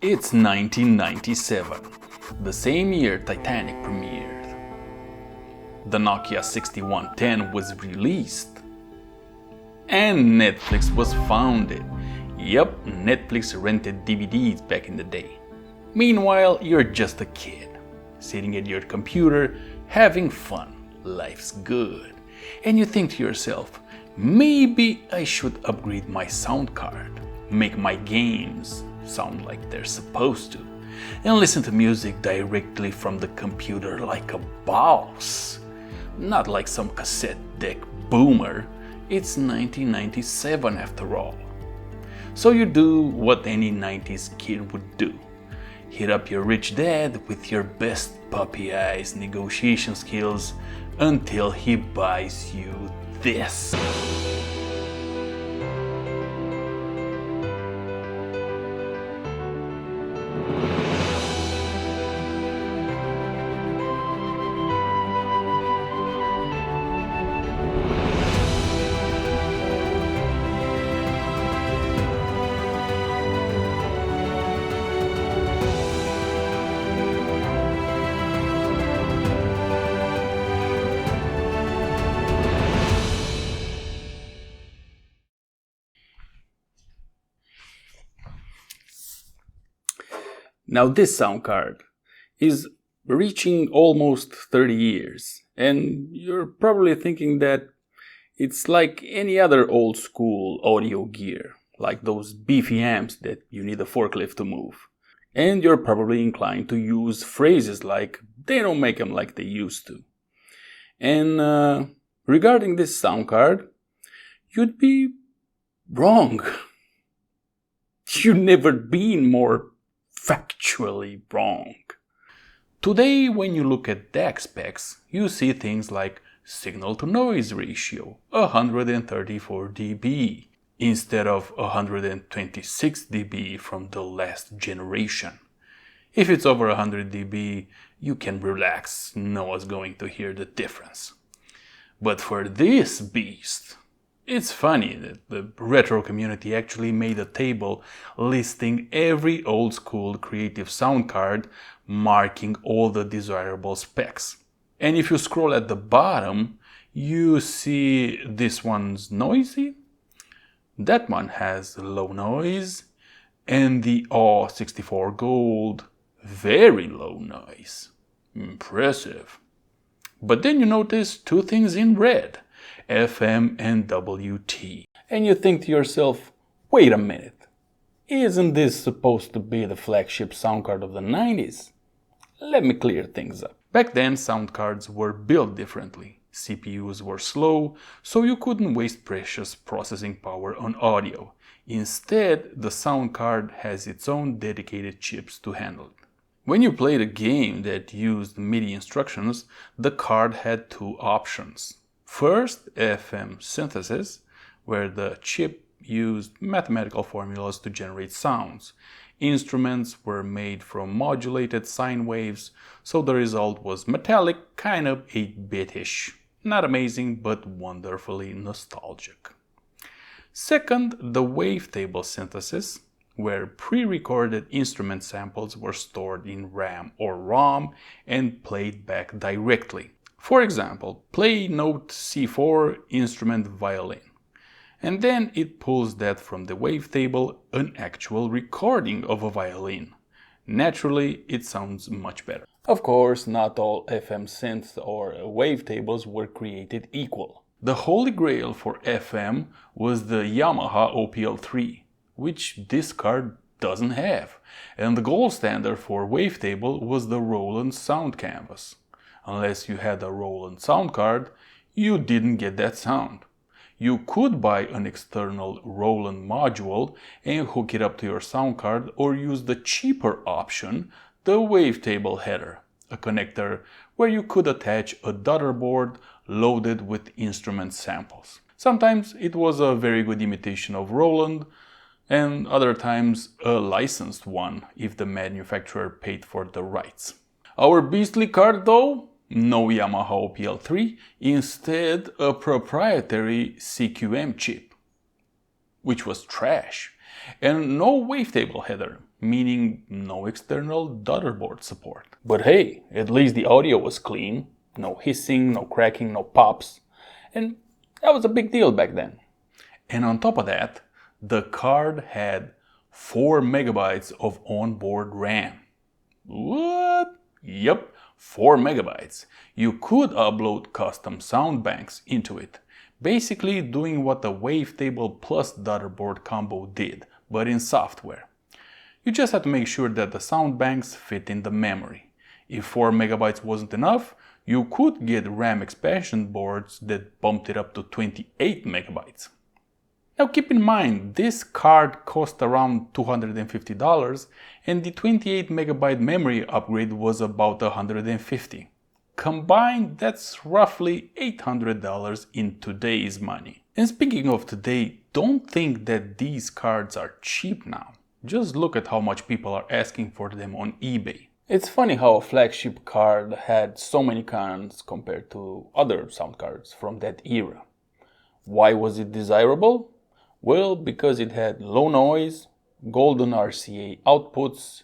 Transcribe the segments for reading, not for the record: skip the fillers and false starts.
It's 1997, the same year Titanic premiered. The Nokia 6110 was released. And Netflix was founded. Yep, Netflix rented DVDs back in the day. Meanwhile, you're just a kid, sitting at your computer, having fun. Life's good. And you think to yourself, maybe I should upgrade my sound card, make my games sound like they're supposed to, and listen to music directly from the computer like a boss. Not like some cassette deck boomer. It's 1997 after all. So you do what any 90s kid would do. Hit up your rich dad with your best puppy eyes negotiation skills until he buys you this. Now this sound card is reaching almost 30 years, and you're probably thinking that it's like any other old school audio gear, like those beefy amps that you need a forklift to move. And you're probably inclined to use phrases like, they don't make them like they used to. And regarding this sound card, you'd be wrong. You've never been more factually wrong. Today, when you look at DAC specs, you see things like signal-to-noise ratio, 134 dB, instead of 126 dB from the last generation. If it's over 100 dB, you can relax, no one's going to hear the difference. But for this beast, it's funny that the retro community actually made a table listing every old school creative sound card, marking all the desirable specs. And if you scroll at the bottom, you see this one's noisy, that one has low noise, and the AWE64 Gold, very low noise. Impressive. But then you notice two things in red, FM and WT. And you think to yourself, wait a minute, isn't this supposed to be the flagship sound card of the 90s? Let me clear things up. Back then, sound cards were built differently. CPUs were slow, so you couldn't waste precious processing power on audio. Instead, the sound card has its own dedicated chips to handle it. When you played a game that used MIDI instructions, the card had two options. First, FM synthesis, where the chip used mathematical formulas to generate sounds. Instruments were made from modulated sine waves, so the result was metallic, kind of 8-bit-ish. Not amazing, but wonderfully nostalgic. Second, the wavetable synthesis, where pre-recorded instrument samples were stored in RAM or ROM and played back directly. For example, play note C4 instrument violin, and then it pulls that from the wavetable, an actual recording of a violin. Naturally, it sounds much better. Of course, not all FM synths or wavetables were created equal. The holy grail for FM was the Yamaha OPL3, which this card doesn't have, and the gold standard for wavetable was the Roland Sound Canvas. Unless you had a Roland sound card, you didn't get that sound. You could buy an external Roland module and hook it up to your sound card, or use the cheaper option, the wavetable header, a connector where you could attach a daughterboard loaded with instrument samples. Sometimes it was a very good imitation of Roland, and other times a licensed one if the manufacturer paid for the rights. Our beastly card though? No Yamaha OPL3, instead a proprietary CQM chip, which was trash, and no wavetable header, meaning no external daughterboard support. But hey, at least the audio was clean, no hissing, no cracking, no pops, and that was a big deal back then. And on top of that, the card had 4 megabytes of onboard RAM. What? Yep, 4 megabytes. You could upload custom sound banks into it, basically doing what the wavetable plus daughterboard combo did, but in software. You just had to make sure that the sound banks fit in the memory. If 4 megabytes wasn't enough, you could get RAM expansion boards that bumped it up to 28 megabytes. Now keep in mind, this card cost around $250 and the 28 megabyte memory upgrade was about $150. Combined, that's roughly $800 in today's money. And speaking of today, don't think that these cards are cheap now. Just look at how much people are asking for them on eBay. It's funny how a flagship card had so many cons compared to other sound cards from that era. Why was it desirable? Well, because it had low noise, golden RCA outputs,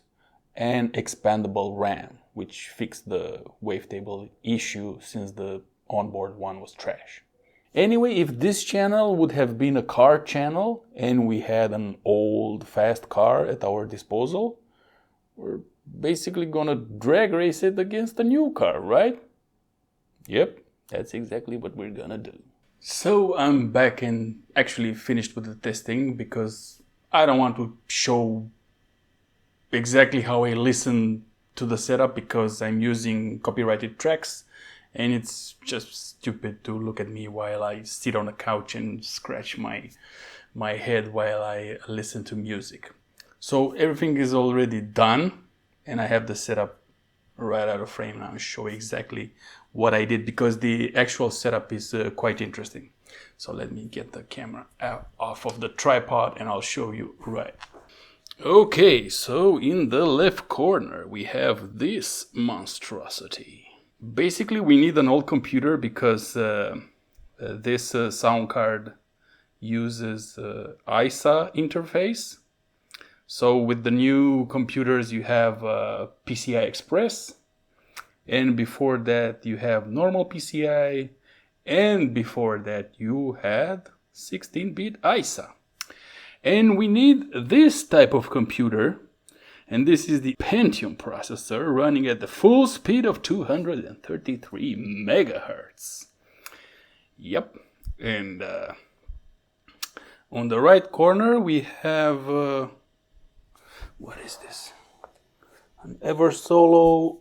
and expandable RAM, which fixed the wavetable issue since the onboard one was trash. Anyway, if this channel would have been a car channel and we had an old fast car at our disposal, we're basically gonna drag race it against a new car, right? Yep, that's exactly what we're gonna do. So I'm back and actually finished with the testing because I don't want to show exactly how I listen to the setup because I'm using copyrighted tracks and it's just stupid to look at me while I sit on a couch and scratch my head while I listen to music. So everything is already done and I have the setup right out of frame now and show exactly what I did because the actual setup is quite interesting. So let me get the camera off of the tripod and I'll show you right. Okay, so in the left corner we have this monstrosity. Basically we need an old computer because this sound card uses ISA interface. So with the new computers you have PCI Express, and before that you have normal PCI, and before that you had 16-bit ISA. And we need this type of computer, and this is the Pentium processor running at the full speed of 233 megahertz. Yep, and on the right corner we have what is this? An Eversolo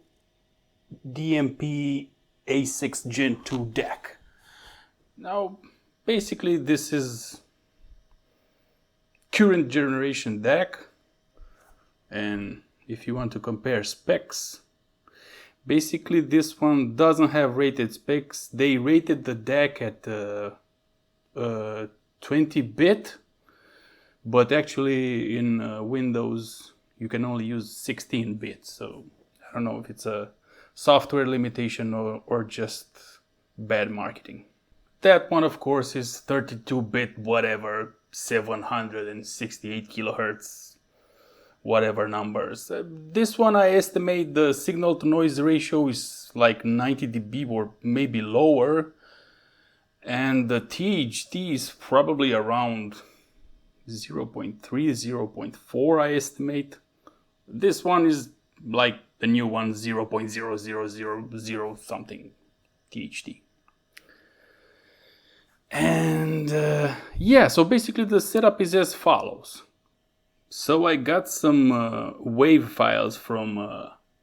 DMP A6 Gen 2 DAC. Now, basically this is current generation DAC, and if you want to compare specs, basically this one doesn't have rated specs. They rated the DAC at 20-bit, but actually in Windows you can only use 16-bit, so I don't know if it's a software limitation or just bad marketing. That one of course is 32-bit whatever, 768 kilohertz, whatever numbers. This one I estimate the signal to noise ratio is like 90 dB or maybe lower, and the THT is probably around 0.3, 0.4 I estimate. This one is like the new one, 0.0000 something THT. And yeah, so basically the setup is as follows. So I got some wave files from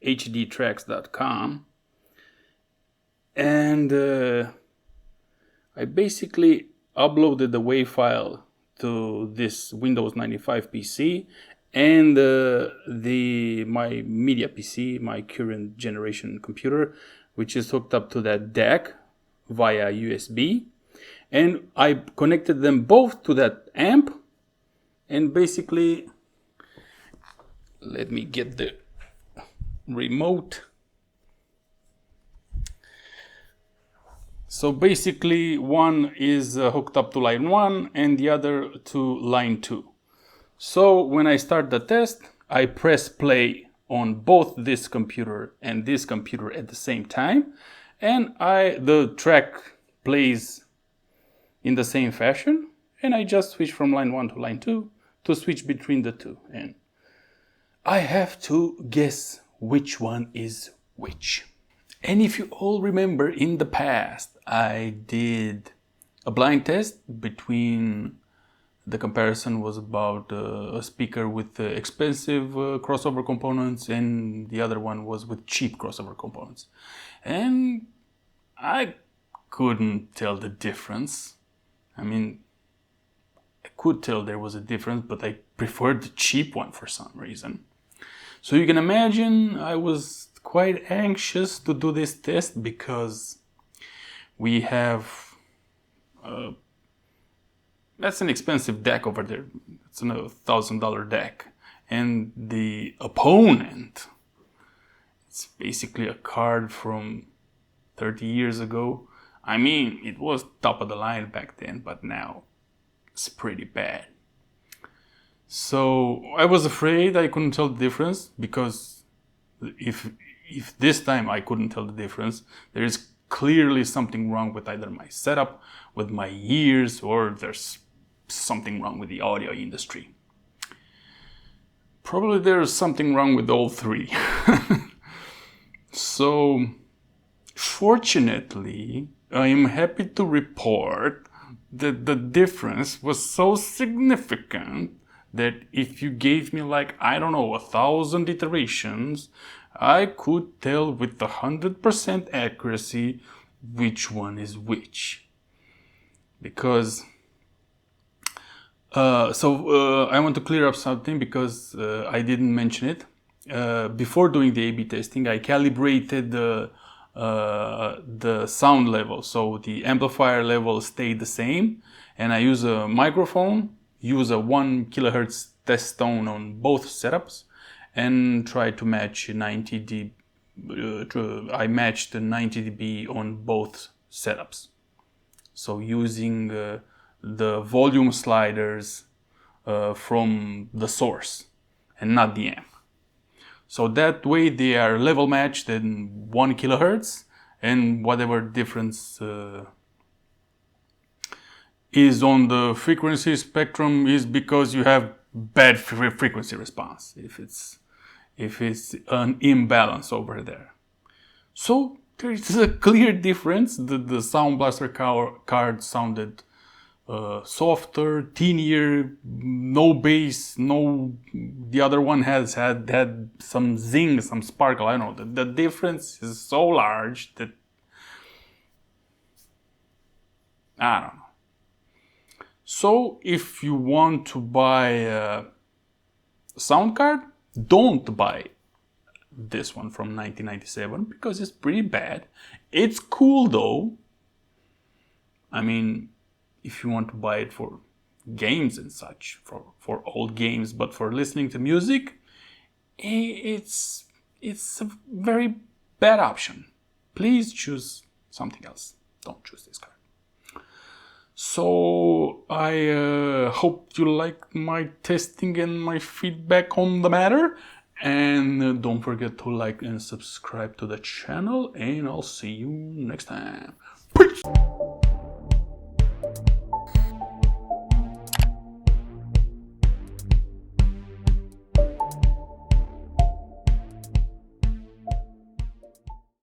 hdtracks.com, and I basically uploaded the wave file to this Windows 95 PC and my media PC, my current generation computer, which is hooked up to that DAC via USB. And I connected them both to that amp, and basically, let me get the remote. So basically one is hooked up to line 1 and the other to line 2. So when I start the test, I press play on both this computer and this computer at the same time, and the track plays in the same fashion, and I just switch from line 1 to line 2 to switch between the two, and I have to guess which one is which. And if you all remember, in the past I did a blind test between, the comparison was about a speaker with expensive crossover components, and the other one was with cheap crossover components. And I couldn't tell the difference. I mean, I could tell there was a difference, but I preferred the cheap one for some reason. So you can imagine I was quite anxious to do this test, because we have that's an expensive deck over there. It's a $1,000 deck, and the opponent, it's basically a card from 30 years ago. I mean, it was top of the line back then, but now it's pretty bad. So I was afraid I couldn't tell the difference, because if this time I couldn't tell the difference, there is clearly something wrong with either my setup, with my ears, or there's something wrong with the audio industry. Probably there's something wrong with all three. So, fortunately, I am happy to report that the difference was so significant that if you gave me, like, I don't know, 1,000 iterations, I could tell with 100% accuracy which one is which. Because I want to clear up something, because I didn't mention it. Before doing the A/B testing, I calibrated the sound level, so the amplifier level stayed the same, and I use a microphone, use a 1 kilohertz test tone on both setups, and try to match 90 dB. I matched the 90 dB on both setups. So using the volume sliders from the source and not the amp. So that way they are level matched in 1 kilohertz, and whatever difference is on the frequency spectrum is because you have bad frequency response, if it's an imbalance over there. So there is a clear difference. The Sound Blaster card sounded softer, tinier, no bass, the other one had some zing, some sparkle. I don't know, the difference is so large that I don't know. So if you want to buy a sound card, don't buy this one from 1997, because it's pretty bad. It's cool though. I mean, if you want to buy it for games and such, for old games, but for listening to music, it's a very bad option. Please choose something else. Don't choose this card. So I hope you like my testing and my feedback on the matter. And don't forget to like and subscribe to the channel, and I'll see you next time. Peace!